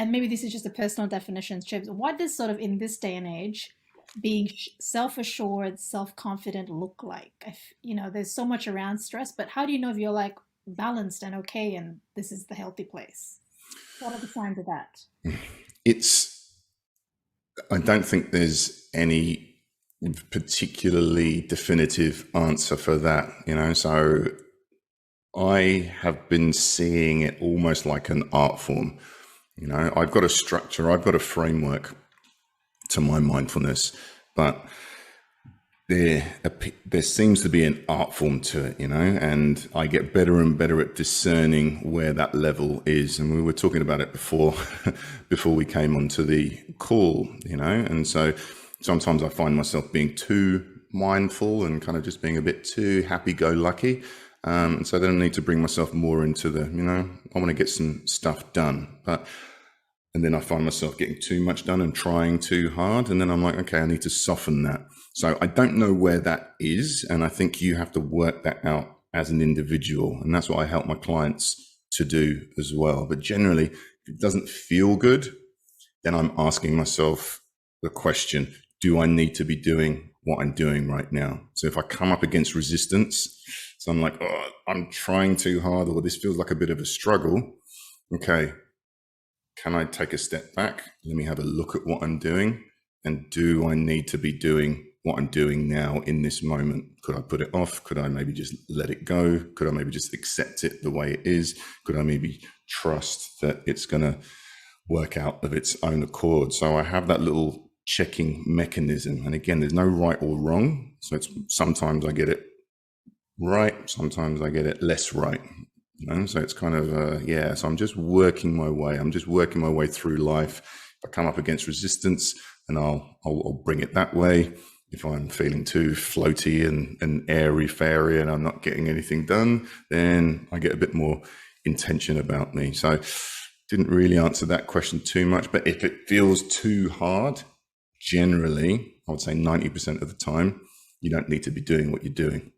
and maybe this is just a personal definition, Chibs, what does sort of in this day and age being self-assured, self-confident look like? There's so much around stress, but how do you know if you're like balanced and okay and this is the healthy place? What are the signs of that? It's, I don't think there's any particularly definitive answer for that, so I have been seeing it almost like an art form. I've got a structure, I've got a framework to my mindfulness, but there seems to be an art form to it, and I get better and better at discerning where that level is. And we were talking about it before, before we came onto the call, and so sometimes I find myself being too mindful and kind of just being a bit too happy-go-lucky. And so then I need to bring myself more into the, I want to get some stuff done, and then I find myself getting too much done and trying too hard. And then I'm like, okay, I need to soften that. So I don't know where that is. And I think you have to work that out as an individual. And that's what I help my clients to do as well. But generally, if it doesn't feel good, then I'm asking myself the question, do I need to be doing what I'm doing right now? So if I come up against resistance, so I'm like, oh, I'm trying too hard, or this feels like a bit of a struggle. Okay, can I take a step back? Let me have a look at what I'm doing. And do I need to be doing what I'm doing now in this moment? Could I put it off? Could I maybe just let it go? Could I maybe just accept it the way it is? Could I maybe trust that it's going to work out of its own accord? So I have that little checking mechanism. And again, there's no right or wrong. So it's sometimes I get it right. Sometimes I get it less right. So it's kind of, so I'm just working my way. I'm just working my way through life. If I come up against resistance, then I'll bring it that way. If I'm feeling too floaty and airy-fairy and I'm not getting anything done, then I get a bit more intention about me. So didn't really answer that question too much, but if it feels too hard, generally, I would say 90% of the time, you don't need to be doing what you're doing.